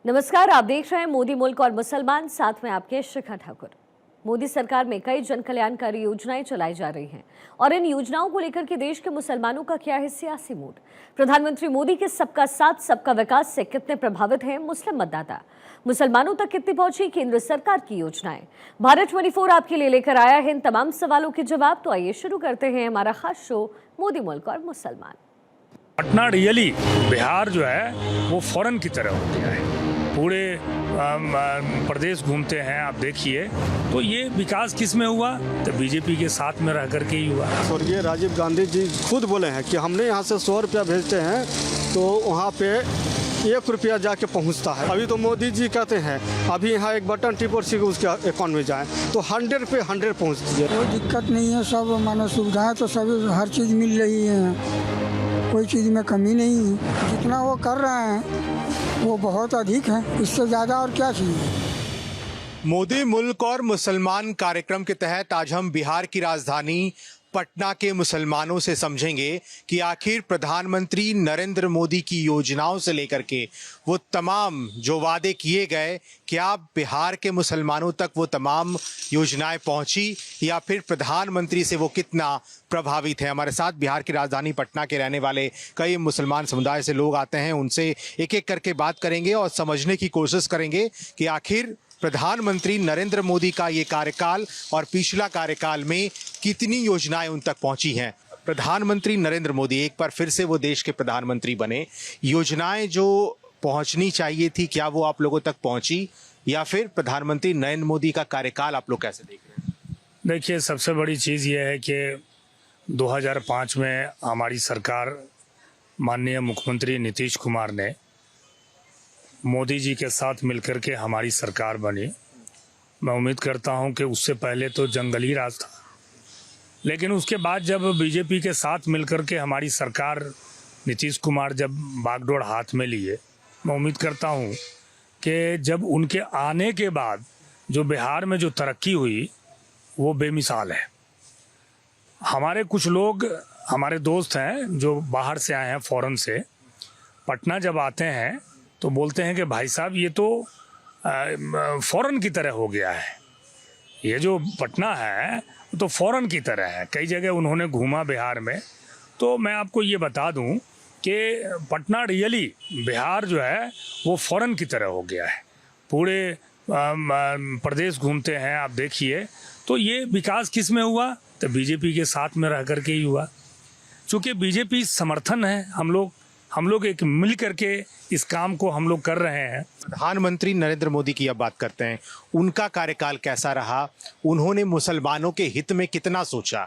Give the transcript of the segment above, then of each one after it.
नमस्कार, आप देख रहे हैं मोदी मुल्क और मुसलमान, साथ में आपके शिखा ठाकुर। मोदी सरकार में कई जन कल्याणकारी योजनाएं चलाई जा रही हैं और इन योजनाओं को लेकर के देश के मुसलमानों का क्या है सियासी मूड। प्रधानमंत्री मोदी के सबका साथ सबका विकास से कितने प्रभावित हैं मुस्लिम मतदाता, मुसलमानों तक कितनी पहुंची केंद्र सरकार की योजनाएं। भारत 24 आपके लिए लेकर आया है इन तमाम सवालों के जवाब। तो आइए शुरू करते हैं हमारा खास शो मोदी मुल्क और मुसलमान। पटना रियली बिहार जो है वो फॉरेन की तरह हो गया है। पूरे प्रदेश घूमते हैं, आप देखिए तो ये विकास किस में हुआ, तो बीजेपी के साथ में रह करके ही हुआ। स्वर्गीय राजीव गांधी जी खुद बोले हैं कि हमने यहाँ से 100 रुपया भेजते हैं तो वहाँ पे 1 रुपया जाके पहुँचता है। अभी तो मोदी जी कहते हैं अभी यहाँ एक बटन टिप और सीधे उसके अकाउंट में जाए तो 100 पे 100 पहुँचती है। कोई दिक्कत नहीं है, सब मानो सुविधाएं तो सब हर चीज़ मिल रही है, कोई चीज़ में कमी नहीं। जितना वो कर रहे हैं वो बहुत अधिक है, इससे ज़्यादा और क्या चाहिए। मोदी मुल्क और मुसलमान कार्यक्रम के तहत आज हम बिहार की राजधानी पटना के मुसलमानों से समझेंगे कि आखिर प्रधानमंत्री नरेंद्र मोदी की योजनाओं से लेकर के वो तमाम जो वादे किए गए, क्या बिहार के मुसलमानों तक वो तमाम योजनाएं पहुंची या फिर प्रधानमंत्री से वो कितना प्रभावित है। हमारे साथ बिहार की राजधानी पटना के रहने वाले कई मुसलमान समुदाय से लोग आते हैं, उनसे एक एक करके बात करेंगे और समझने की कोशिश करेंगे कि आखिर प्रधानमंत्री नरेंद्र मोदी का ये कार्यकाल और पिछला कार्यकाल में कितनी योजनाएं उन तक पहुंची हैं। प्रधानमंत्री नरेंद्र मोदी एक बार फिर से वो देश के प्रधानमंत्री बने, योजनाएं जो पहुंचनी चाहिए थी क्या वो आप लोगों तक पहुंची, या फिर प्रधानमंत्री नरेंद्र मोदी का कार्यकाल आप लोग कैसे देख रहे हैं? देखिए, सबसे बड़ी चीज़ ये है कि 2005 में हमारी सरकार माननीय मुख्यमंत्री नीतीश कुमार ने मोदी जी के साथ मिलकर के हमारी सरकार बनी। मैं उम्मीद करता हूं कि उससे पहले तो जंगली राज था, लेकिन उसके बाद जब बीजेपी के साथ मिलकर के हमारी सरकार नीतीश कुमार जब बागडोर हाथ में लिए, मैं उम्मीद करता हूं कि जब उनके आने के बाद जो बिहार में जो तरक्की हुई वो बेमिसाल है। हमारे कुछ लोग, हमारे दोस्त हैं जो बाहर से आए हैं, फ़ॉरेन से, पटना जब आते हैं तो बोलते हैं कि भाई साहब ये तो फ़ॉरेन की तरह हो गया है, ये जो पटना है तो फ़ॉरेन की तरह है। कई जगह उन्होंने घूमा बिहार में, तो मैं आपको ये बता दूं कि पटना रियली बिहार जो है वो फ़ॉरेन की तरह हो गया है। पूरे प्रदेश घूमते हैं, आप देखिए तो ये विकास किस में हुआ, तो बीजेपी के साथ में रह करके ही हुआ। चूँकि बीजेपी समर्थन है, हम लोग एक मिल करके इस काम को हम लोग कर रहे हैं। प्रधानमंत्री नरेंद्र मोदी की अब बात करते हैं, उनका कार्यकाल कैसा रहा, उन्होंने मुसलमानों के हित में कितना सोचा?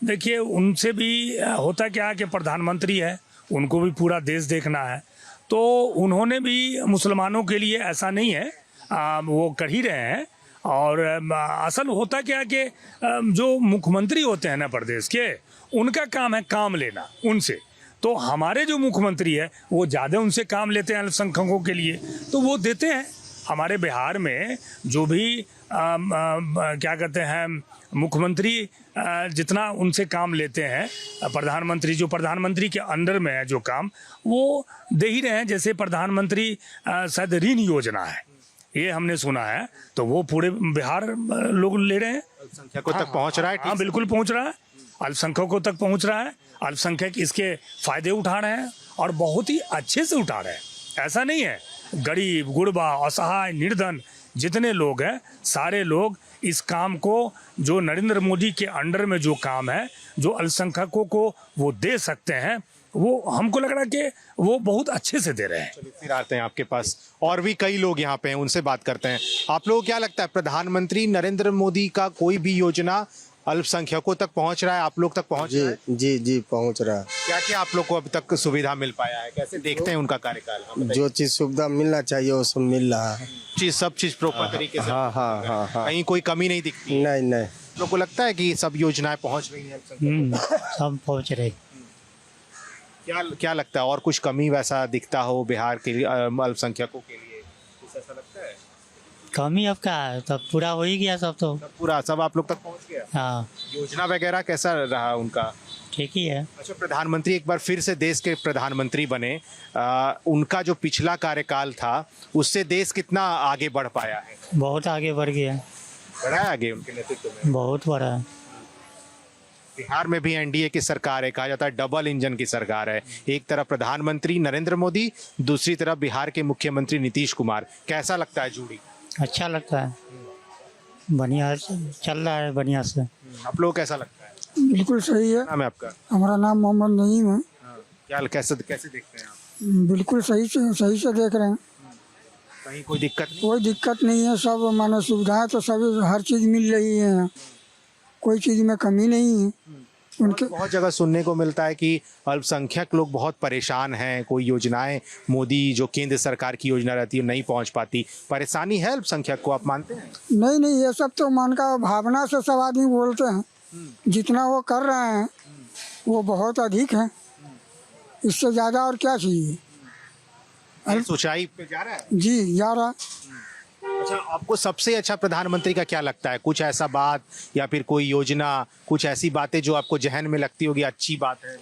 देखिए, उनसे भी होता क्या है कि प्रधानमंत्री है, उनको भी पूरा देश देखना है, तो उन्होंने भी मुसलमानों के लिए ऐसा नहीं है, वो कर ही रहे हैं। और असल होता क्या है कि जो मुख्यमंत्री होते हैं ना प्रदेश के, उनका काम है काम लेना उनसे। तो हमारे जो मुख्यमंत्री है वो ज़्यादा उनसे काम लेते हैं अल्पसंख्यकों के लिए, तो वो देते हैं। हमारे बिहार में जो भी क्या कहते हैं मुख्यमंत्री जितना उनसे काम लेते हैं, प्रधानमंत्री जो प्रधानमंत्री के अंडर में है जो काम, वो दे ही रहे हैं। जैसे प्रधानमंत्री शायद ऋण योजना है, ये हमने सुना है, तो वो पूरे बिहार लोग ले रहे हैं। अल्पसंख्यकों तक पहुंच रहा है? हाँ, बिल्कुल पहुंच रहा है, अल्पसंख्यकों तक पहुंच रहा है। अल्पसंख्यक इसके फायदे उठा रहे हैं और बहुत ही अच्छे से उठा रहे हैं। ऐसा नहीं है, गरीब गुरबा असहाय निर्धन जितने लोग हैं, सारे लोग इस काम को, जो नरेंद्र मोदी के अंडर में जो काम है, जो अल्पसंख्यकों को वो दे सकते हैं, वो हमको लग रहा है कि वो बहुत अच्छे से दे रहे हैं। फिर आते हैं आपके पास, और भी कई लोग यहाँ पे हैं, उनसे बात करते हैं। आप लोगों को क्या लगता है, प्रधानमंत्री नरेंद्र मोदी का कोई भी योजना अल्पसंख्यकों तक पहुंच रहा है, आप लोग तक पहुंच रहा है? जी पहुंच रहा है। क्या क्या आप लोग को अब तक सुविधा मिल पाया है, कैसे देखते हैं उनका कार्यकाल? जो चीज सुविधा मिलना चाहिए वो सब मिल रहा है। सब चीज प्रॉपर तरीके से? हाँ। कहीं कोई कमी नहीं दिखती? नहीं। आप लोग को लगता है कि सब योजनाएं पहुंच रही हैं? सब पहुंच रही। क्या लगता है, और कुछ कमी वैसा दिखता हो बिहार के अल्पसंख्यकों के लिए, कुछ ऐसा लगता है? कमी अब क्या है, तब पूरा हो ही गया सब, तो पूरा सब आप लोग तक पहुंच गया? हाँ योजना वगैरह कैसा रहा उनका? ठीक ही है। अच्छा, प्रधानमंत्री एक बार फिर से देश के प्रधानमंत्री बने, उनका जो पिछला कार्यकाल था उससे देश कितना आगे बढ़ पाया है? बहुत आगे बढ़ गया है, बढ़ा है आगे उनके नेतृत्व में? बहुत बड़ा है। बिहार में भी एनडीए की सरकार है, कहा जाता है डबल इंजन की सरकार है। एक तरफ प्रधानमंत्री नरेंद्र मोदी, दूसरी तरफ बिहार के मुख्यमंत्री नीतीश कुमार। कैसा लगता है जोड़ी? अच्छा लगता है, बढ़िया चल रहा है बढ़िया से। आप लोग कैसा लगता है? बिल्कुल सही है। नाम है आपका? हमारा नाम मोहम्मद नईम है। क्या कैसे कैसे देखते हैं आप? बिल्कुल सही से देख रहे हैं। कहीं कोई दिक्कत नहीं? कोई दिक्कत नहीं है, सब मानो सुविधाएं तो सब हर चीज़ मिल रही है, कोई चीज़ में कमी नहीं है उनके। बहुत जगह सुनने को मिलता है कि अल्पसंख्यक लोग बहुत परेशान हैं, कोई योजनाएं मोदी जो केंद्र सरकार की योजना रहती है नहीं पहुंच पाती। परेशानी है अल्पसंख्यक को, आप मानते हैं? नहीं, ये सब तो मन का भावना से सब आदमी बोलते हैं। जितना वो कर रहे हैं वो बहुत अधिक है, इससे ज़्यादा और क्या चाहिए। ऊंचाई पे जा रहा है। जी जा रहा। अच्छा, आपको सबसे अच्छा प्रधानमंत्री का क्या लगता है? कुछ ऐसा बात या फिर कोई योजना, कुछ ऐसी बातें जो आपको जहन में लगती होगी अच्छी बात है?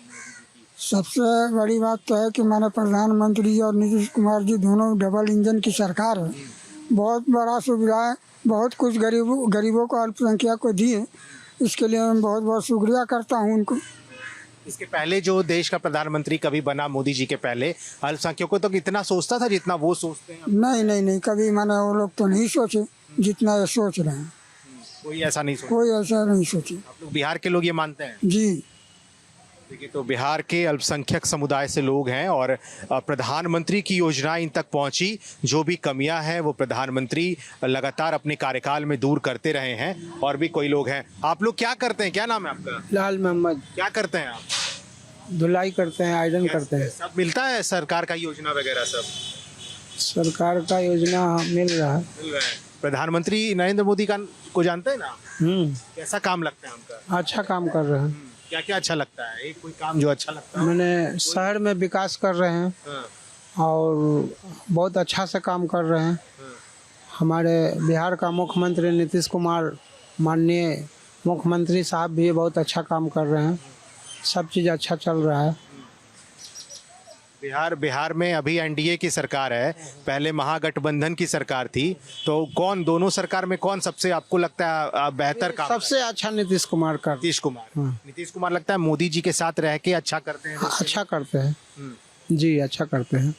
सबसे बड़ी बात तो है कि माननीय प्रधानमंत्री और नीतीश कुमार जी दोनों डबल इंजन की सरकार है। बहुत बड़ा सुविधा है, बहुत कुछ गरीबों को अल्पसंख्यक को दिए, इसके लिए मैं बहुत बहुत शुक्रिया करता हूँ उनको। इसके पहले जो देश का प्रधानमंत्री कभी बना, मोदी जी के पहले, अल्पसंख्यकों तो कितना सोचता था जितना वो सोचते हैं? नहीं, कभी माने वो लोग तो नहीं सोचे जितना ये सोच रहे हैं। कोई ऐसा नहीं सोचा? कोई ऐसा नहीं सोचे। आप लोग बिहार के लोग ये मानते हैं? जी। देखिए, तो बिहार के अल्पसंख्यक समुदाय से लोग हैं और प्रधानमंत्री की योजना इन तक पहुंची। जो भी कमियां हैं वो प्रधानमंत्री लगातार अपने कार्यकाल में दूर करते रहे हैं। और भी कोई लोग हैं। आप लोग क्या करते हैं? क्या नाम है आपका? लाल मोहम्मद। क्या करते हैं आप? धुलाई करते हैं, आयरन करते हैं। सब मिलता है सरकार का योजना वगैरह सब? सरकार का योजना मिल रहा है। मिल रहा है। प्रधानमंत्री नरेंद्र मोदी को जानते हैं ना? कैसा काम लगता है उनका? अच्छा काम कर रहे हैं। क्या क्या अच्छा लगता है? एक कोई काम जो अच्छा लगता है? मैंने शहर में विकास कर रहे हैं और बहुत अच्छा से काम कर रहे हैं। हमारे बिहार का मुख्यमंत्री नीतीश कुमार, माननीय मुख्यमंत्री साहब भी बहुत अच्छा काम कर रहे हैं। सब चीज़ अच्छा चल रहा है। बिहार में अभी एनडीए की सरकार है, पहले महागठबंधन की सरकार थी। तो दोनों सरकार में कौन सबसे आपको लगता है बेहतर काम? सबसे अच्छा नीतीश कुमार का। नीतीश कुमार। नीतीश कुमार लगता है मोदी जी के साथ रह के अच्छा करते हैं? अच्छा करते हैं जी, अच्छा करते हैं।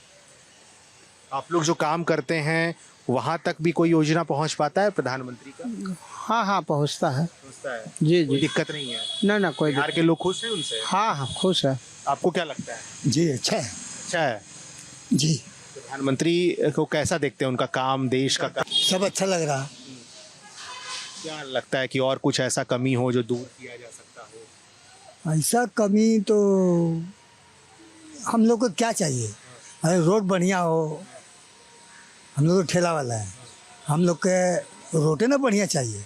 आप लोग जो काम करते हैं वहाँ तक भी कोई योजना पहुँच पाता है प्रधानमंत्री का? हाँ, पहुँचता है। पहुँचता है? जी कोई जी, दिक्कत नहीं है? ना कोई बिहार के लोग खुश हैं उनसे? हाँ खुश है। आपको क्या लगता है? जी अच्छा है। अच्छा है जी। प्रधानमंत्री को कैसा देखते हैं, उनका काम, देश का काम? सब अच्छा लग रहा। क्या लगता है कि और कुछ ऐसा कमी हो जो दूर किया जा सकता हो? ऐसा कमी तो हम लोग को क्या चाहिए? अरे रोड बढ़िया हो। हम लोग तो ठेला वाला है, हम लोग के रोटे ना बढ़िया चाहिए।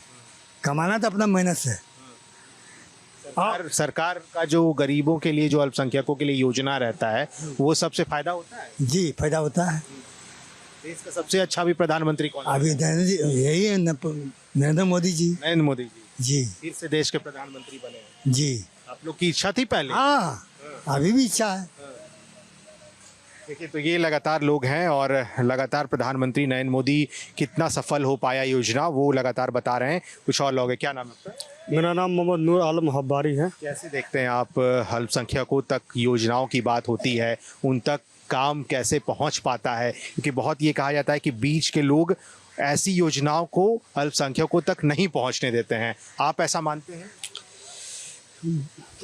कमाना तो अपना मेहनत से। सरकार का जो गरीबों के लिए, जो अल्पसंख्यकों के लिए योजना रहता है, वो सबसे फायदा होता है? जी फायदा होता है। देश का सबसे अच्छा भी प्रधानमंत्री कौन है? अभी यही है नरेंद्र मोदी जी। नरेंद्र मोदी जी जी फिर से देश के प्रधानमंत्री बने हैं। जी। आप लोग की इच्छा थी पहले? हाँ, अभी भी इच्छा है। देखिए, तो ये लगातार लोग हैं और लगातार प्रधानमंत्री नरेंद्र मोदी कितना सफल हो पाया योजना, वो लगातार बता रहे हैं। कुछ और लोग हैं। क्या नाम है आपका? मेरा नाम मोहम्मद नूर आलम हब्बारी है। कैसे देखते हैं आप, अल्पसंख्यकों तक योजनाओं की बात होती है, उन तक काम कैसे पहुंच पाता है? क्योंकि बहुत ये कहा जाता है कि बीच के लोग ऐसी योजनाओं को अल्पसंख्यकों तक नहीं पहुंचने देते हैं। आप ऐसा मानते हैं?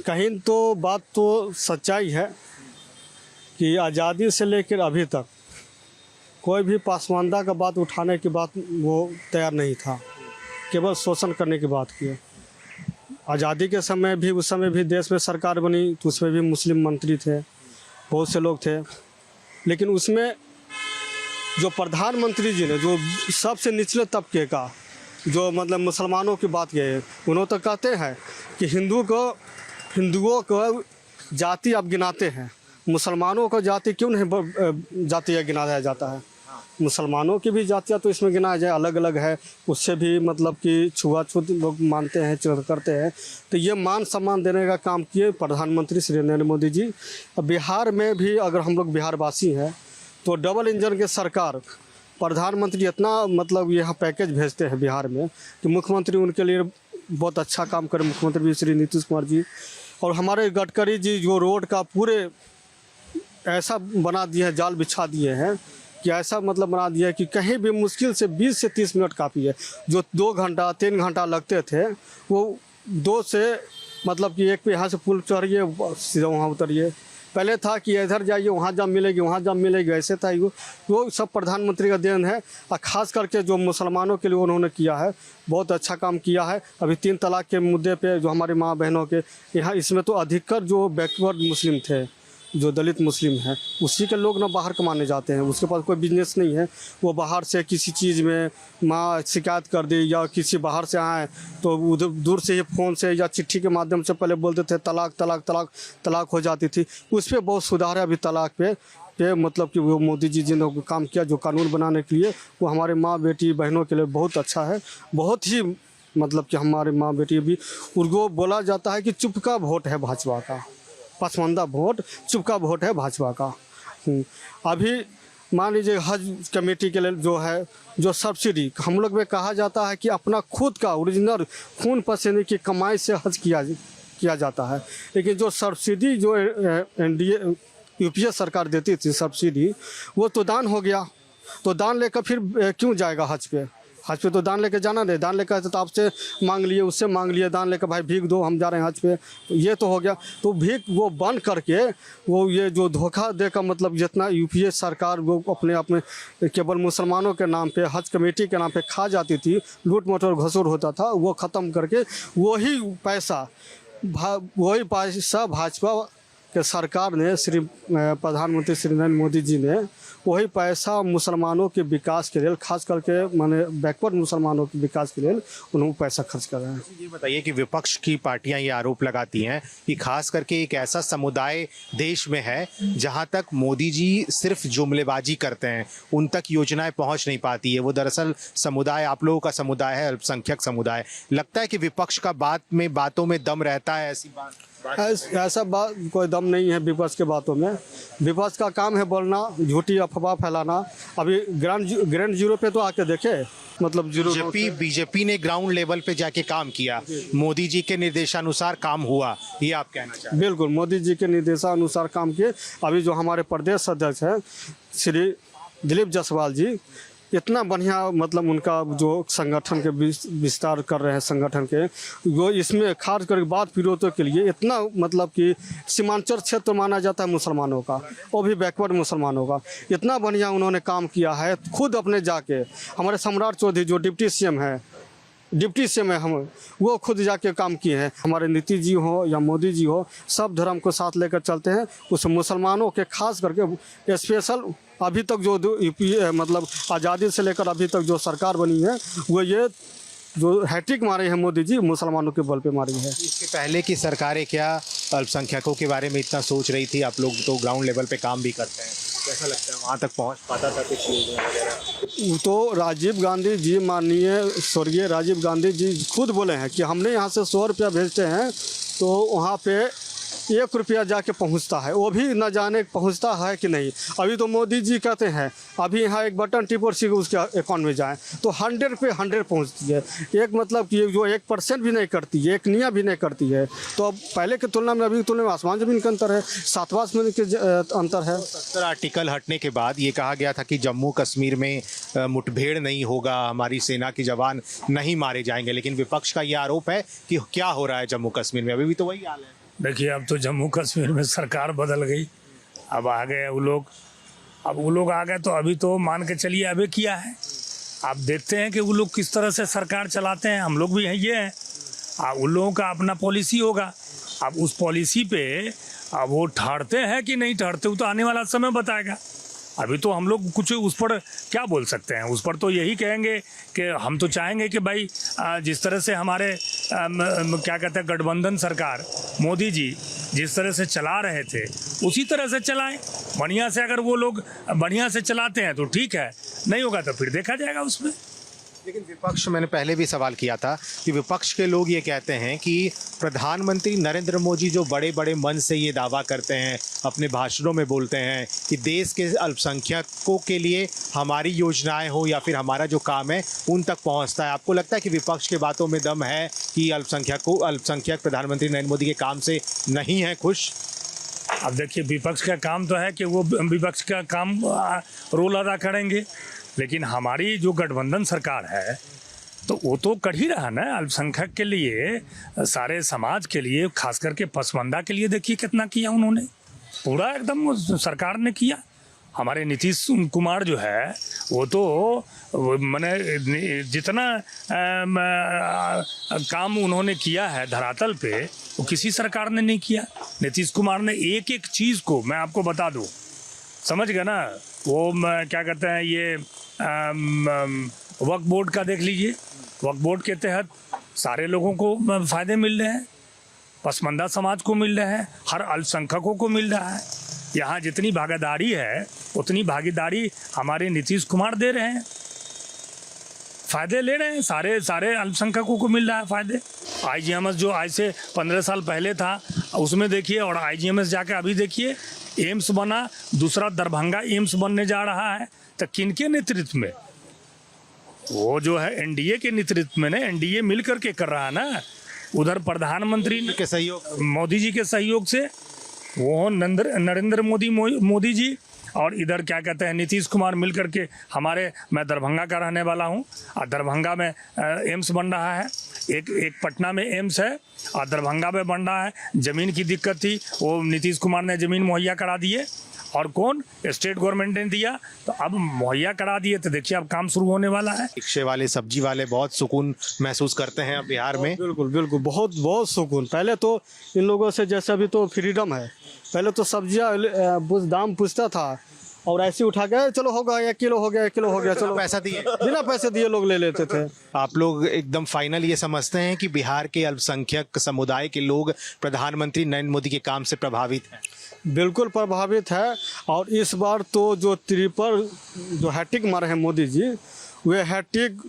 कहीं तो बात तो सच्चाई है कि आज़ादी से लेकर अभी तक कोई भी पासमानदा का बात उठाने की बात वो तैयार नहीं था, केवल शोषण करने की बात की। आज़ादी के समय भी, उस समय भी देश में सरकार बनी तो उसमें भी मुस्लिम मंत्री थे, बहुत से लोग थे। लेकिन उसमें जो प्रधानमंत्री जी ने जो सबसे निचले तबके का, जो मतलब मुसलमानों की बात किए, उन्होंने तो कहते हैं कि हिंदुओं को जाति आप गिनाते हैं, मुसलमानों को जाति क्यों नहीं जाति गिनाया जाता है? मुसलमानों की भी जातियाँ तो इसमें गिनाया जाए अलग अलग है, उससे भी मतलब कि छुआछूत लोग मानते हैं, करते हैं। तो ये मान सम्मान देने का काम किए प्रधानमंत्री श्री नरेंद्र मोदी जी। बिहार में भी अगर हम लोग बिहारवासी हैं तो डबल इंजन के सरकार, प्रधानमंत्री इतना मतलब यहाँ पैकेज भेजते हैं बिहार में कि मुख्यमंत्री उनके लिए बहुत अच्छा काम करें, मुख्यमंत्री श्री नीतीश कुमार जी। और हमारे गडकरी जी जो रोड का पूरे ऐसा बना दिए हैं, जाल बिछा दिए हैं कि ऐसा मतलब बना दिया है कि कहीं भी मुश्किल से 20 से 30 मिनट काफ़ी है। जो 2 घंटा 3 घंटा लगते थे वो 2 से मतलब कि एक पे यहाँ से पुल चढ़िए सीधा वहाँ उतरिए। पहले था कि इधर जाइए वहाँ जब मिलेगी, वहाँ जब मिलेगी, ऐसे था। वो सब प्रधानमंत्री का देन है। और ख़ास करके जो मुसलमानों के लिए उन्होंने किया है, बहुत अच्छा काम किया है। अभी 3 तलाक के मुद्दे पे जो हमारी माँ बहनों के यहाँ, इसमें तो अधिकतर जो बैकवर्ड मुस्लिम थे, जो दलित मुस्लिम हैं, उसी के लोग ना बाहर कमाने जाते हैं। उसके पास कोई बिजनेस नहीं है, वो बाहर से किसी चीज़ में माँ शिकायत कर दी या किसी बाहर से आए तो उधर दूर से ही फ़ोन से या चिट्ठी के माध्यम से पहले बोलते थे तलाक तलाक तलाक, तलाक हो जाती थी। उस पर बहुत सुधार है अभी तलाक पे मतलब कि वो मोदी जी जिन्होंने काम किया जो कानून बनाने के लिए, वो हमारे माँ बेटी बहनों के लिए बहुत अच्छा है। बहुत ही मतलब कि हमारे माँ बेटी भी, उनको बोला जाता है कि चुप का वोट है भाजपा का, पसमानदा वोट, चुपका वोट है भाजपा का। अभी मान लीजिए हज कमेटी के लिए जो है, जो सब्सिडी हम लोग में कहा जाता है कि अपना खुद का ओरिजिनल खून पसीने की कमाई से हज किया जाता है। लेकिन जो सब्सिडी जो एनडीए यूपीए सरकार देती थी सब्सिडी, वो तो दान हो गया। तो दान लेकर फिर क्यों जाएगा हज पे? हज पे तो दान लेके जाना नहीं। दान लेकर तो आपसे मांग लिए, उससे मांग लिए, दान लेकर भाई भीख दो, हम जा रहे हैं हज पे, तो ये तो हो गया। तो भीख वो बंद करके वो ये जो धोखा देकर मतलब जितना यूपीए सरकार वो अपने केवल मुसलमानों के नाम पे, हज कमेटी के नाम पे खा जाती थी, लूट मटोर घसूर होता था, वो ख़त्म करके वही पैसा भाजपा के सरकार ने, श्री प्रधानमंत्री श्री नरेंद्र मोदी जी ने वही पैसा मुसलमानों के विकास के लिए, खास करके माने बैकवर्ड मुसलमानों के विकास के लिए उन्होंने पैसा खर्च कर रहे हैं। ये बताइए कि विपक्ष की पार्टियां ये आरोप लगाती हैं कि खास करके एक ऐसा समुदाय देश में है जहां तक मोदी जी सिर्फ जुमलेबाजी करते हैं, उन तक योजनाएं पहुंच नहीं पाती है। वो दरअसल समुदाय आप लोगों का समुदाय है, अल्पसंख्यक समुदाय। लगता है कि विपक्ष का बातों में दम रहता है? ऐसी बात ऐसा बात कोई दम नहीं है विपक्ष के बातों में। विपक्ष का काम है बोलना, झूठी अफवाह फैलाना। अभी ग्राउंड जीरो पे तो आके देखे, मतलब जीरो। बीजेपी ने ग्राउंड लेवल पे जाके काम किया, मोदी जी के निर्देशानुसार काम हुआ, ये आप कहना चाहते हैं? बिल्कुल, मोदी जी के निर्देशानुसार काम किए। अभी जो हमारे प्रदेश अध्यक्ष हैं श्री दिलीप जायसवाल जी, इतना बढ़िया मतलब उनका जो संगठन के विस्तार कर रहे हैं, संगठन के वो इसमें खास करके बात विरोधों के लिए इतना मतलब कि सीमांचल क्षेत्र माना जाता है मुसलमानों का, वो भी बैकवर्ड मुसलमानों का, इतना बढ़िया उन्होंने काम किया है। खुद अपने जाके हमारे सम्राट चौधरी जो डिप्टी सीएम है, हम वो खुद जाके काम किए हैं। हमारे नीतीश जी हो या मोदी जी हो, सब धर्म को साथ लेकर चलते हैं। उस मुसलमानों के खास करके स्पेशल अभी तक जो यूपी मतलब आज़ादी से लेकर अभी तक जो सरकार बनी है, वो ये जो हैट्रिक मारे हैं मोदी जी, मुसलमानों के बल पे मारी है। इसके पहले की सरकारें क्या अल्पसंख्यकों के बारे में इतना सोच रही थी? आप लोग तो ग्राउंड लेवल पे काम भी करते हैं, कैसा लगता है वहाँ तक पहुँच पाता था कुछ योजना वगैरह? तो राजीव गांधी जी, माननीय स्वर्गीय राजीव गांधी जी खुद बोले हैं कि हमने यहाँ से 100 रुपया भेजते हैं तो वहाँ पे 1 रुपया जाके पहुंचता है, वो भी न जाने पहुंचता है कि नहीं। अभी तो मोदी जी कहते हैं अभी यहाँ एक बटन टिप और सीधे उसके अकाउंट में जाए तो 100 पे 100 पहुंचती है। एक मतलब कि जो 1% भी नहीं करती है, 1 निया भी नहीं करती है। तो अब पहले की तुलना में अभी की तुलना में आसमान ज़मीन का अंतर है, 7वां आसमान के अंतर है। 70 आर्टिकल हटने के बाद ये कहा गया था कि जम्मू कश्मीर में मुठभेड़ नहीं होगा, हमारी सेना के जवान नहीं मारे जाएंगे, लेकिन विपक्ष का ये आरोप है कि क्या हो रहा है जम्मू कश्मीर में, अभी भी तो वही हाल है। देखिए, अब तो जम्मू कश्मीर में सरकार बदल गई, अब आ गए वो लोग। अब वो लोग आ गए तो अभी तो मान के चलिए अभी किया है। आप देखते हैं कि वो लोग किस तरह से सरकार चलाते हैं। हम लोग भी ये हैं, उन लोगों का अपना पॉलिसी होगा। अब उस पॉलिसी पे अब वो ठहरते हैं कि नहीं ठहरते, वो तो आने वाला समय बताएगा। अभी तो हम लोग कुछ उस पर क्या बोल सकते हैं? उस पर तो यही कहेंगे कि हम तो चाहेंगे कि भाई जिस तरह से हमारे क्या कहते हैं गठबंधन सरकार, मोदी जी जिस तरह से चला रहे थे उसी तरह से चलाएं। बढ़िया से अगर वो लोग बढ़िया से चलाते हैं तो ठीक है, नहीं होगा तो फिर देखा जाएगा उसमें। लेकिन विपक्ष, मैंने पहले भी सवाल किया था कि विपक्ष के लोग ये कहते हैं कि प्रधानमंत्री नरेंद्र मोदी जो बड़े बड़े मन से ये दावा करते हैं, अपने भाषणों में बोलते हैं कि देश के अल्पसंख्यकों के लिए हमारी योजनाएं हो या फिर हमारा जो काम है उन तक पहुंचता है। आपको लगता है कि विपक्ष के बातों में दम है कि अल्पसंख्यक प्रधानमंत्री नरेंद्र मोदी के काम से नहीं है खुश? अब देखिए, विपक्ष का काम तो है कि वो विपक्ष का काम रोल अदा करेंगे, लेकिन हमारी जो गठबंधन सरकार है तो वो तो कर ही रहा ना अल्पसंख्यक के लिए, सारे समाज के लिए, खास करके पसमानदा के लिए। देखिए कितना किया उन्होंने, पूरा एकदम सरकार ने किया। हमारे नीतीश कुमार जो है वो तो मैंने जितना काम उन्होंने किया है धरातल पे वो किसी सरकार ने नहीं किया। नीतीश कुमार ने एक एक चीज़ को, मैं आपको बता दूं, समझ गए ना, वो क्या कहते हैं ये वक्फ बोर्ड का देख लीजिए, वक्फ बोर्ड के तहत सारे लोगों को फ़ायदे मिल रहे हैं, पसमानदा समाज को मिल रहे हैं, हर अल्पसंख्यकों को मिल रहा है। यहाँ जितनी भागीदारी है उतनी भागीदारी हमारे नीतीश कुमार दे रहे हैं, फ़ायदे ले रहे हैं, सारे अल्पसंख्यकों को मिल रहा है फ़ायदे। IGMS जो आज से 15 साल पहले था उसमें देखिए, और IGMS जाके अभी देखिए एम्स बना, दूसरा दरभंगा एम्स बनने जा रहा है। तो किनके नेतृत्व में? वो जो है NDA के नेतृत्व में ना, NDA मिल करके कर रहा है ना। उधर प्रधानमंत्री के सहयोग, मोदी जी के सहयोग से, वो नरेंद्र मोदी जी, और इधर क्या कहते हैं नीतीश कुमार मिल करके हमारे, मैं दरभंगा का रहने वाला हूँ और दरभंगा में एम्स बन रहा है, एक पटना में एम्स है और दरभंगा में बन रहा है। ज़मीन की दिक्कत थी, वो नीतीश कुमार ने ज़मीन मुहैया करा दिए, और कौन? स्टेट गवर्नमेंट ने दिया, तो अब मुहैया करा दिए, तो देखिए अब काम शुरू होने वाला है। रिक्शे वाले, सब्जी वाले बहुत सुकून महसूस करते हैं अब बिहार में। बिल्कुल बिल्कुल, बहुत सुकून। पहले तो इन लोगों से जैसे अभी तो फ्रीडम है, पहले तो सब्जियाँ दाम पूछता था और ऐसे उठा के चलो हो गया 1 किलो, हो गया 1 किलो, हो गया चलो, पैसा दिए, बिना पैसे दिए लोग ले लेते थे। आप लोग एकदम फाइनल ये समझते हैं कि बिहार के अल्पसंख्यक समुदाय के लोग प्रधानमंत्री नरेंद्र मोदी के काम से प्रभावित हैं? बिल्कुल प्रभावित है। और इस बार तो जो ट्रिपल जो हैट्रिक मारे हैं मोदी जी, वे हैट्रिक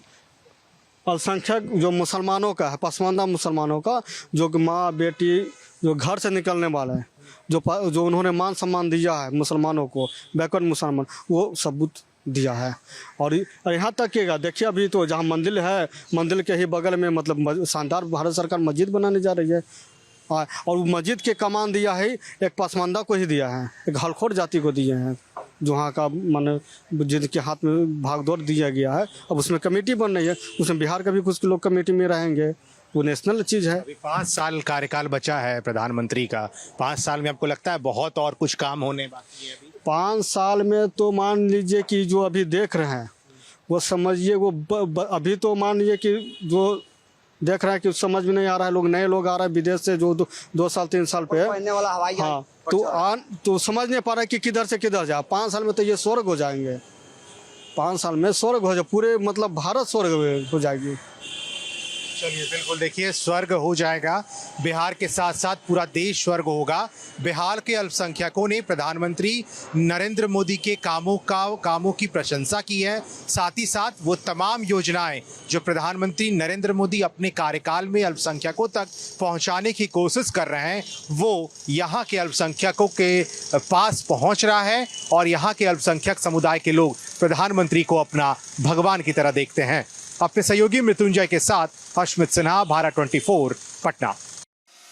अल्पसंख्यक जो मुसलमानों का है, पसमानदा मुसलमानों का, जो माँ बेटी जो घर से निकलने वाले हैं, जो उन्होंने मान सम्मान दिया है मुसलमानों को, बैकवर्ड मुसलमान, वो सबूत दिया है। और यहाँ तक कि देखिए अभी तो जहाँ मंदिर है, मंदिर के ही बगल में मतलब शानदार भारत सरकार मस्जिद बनाने जा रही है, और मस्जिद के कमान दिया है एक पसमानदा को ही दिया है, एक हलखोर जाति को दिए हैं, जो वहाँ का मन जिनके हाथ में भागदौड़ दिया गया है। अब उसमें कमेटी बन रही है, उसमें बिहार का भी कुछ लोग कमेटी में रहेंगे, वो नेशनल चीज़ है। 5 साल कार्यकाल बचा है प्रधानमंत्री का, 5 साल में आपको लगता है बहुत और कुछ काम होने बाकी है अभी? 5 साल में तो मान लीजिए कि जो अभी देख रहे हैं वो समझिए, वो अभी तो मान लीजिए कि जो देख रहे हैं कि समझ में नहीं आ रहा है, लोग नए लोग आ रहे हैं विदेश से जो 2 साल 3 साल पे, हाँ, तो समझ नहीं पा रहा है कि किधर से किधर जाए। 5 साल में तो ये स्वर्ग हो जाएंगे, 5 साल में स्वर्ग हो जाए, पूरे मतलब भारत स्वर्ग हो जाएगी। चलिए, बिल्कुल देखिए, स्वर्ग हो जाएगा, बिहार के साथ साथ पूरा देश स्वर्ग होगा। बिहार के अल्पसंख्यकों ने प्रधानमंत्री नरेंद्र मोदी के कामों की प्रशंसा की है। साथ ही साथ वो तमाम योजनाएं जो प्रधानमंत्री नरेंद्र मोदी अपने कार्यकाल में अल्पसंख्यकों तक पहुंचाने की कोशिश कर रहे हैं, वो यहाँ के अल्पसंख्यकों के पास पहुँच रहा है, और यहाँ के अल्पसंख्यक समुदाय के लोग प्रधानमंत्री को अपना भगवान की तरह देखते हैं। अपने सहयोगी मृत्युंजय के साथ अश्मित सिन्हा, भारत 24, पटना।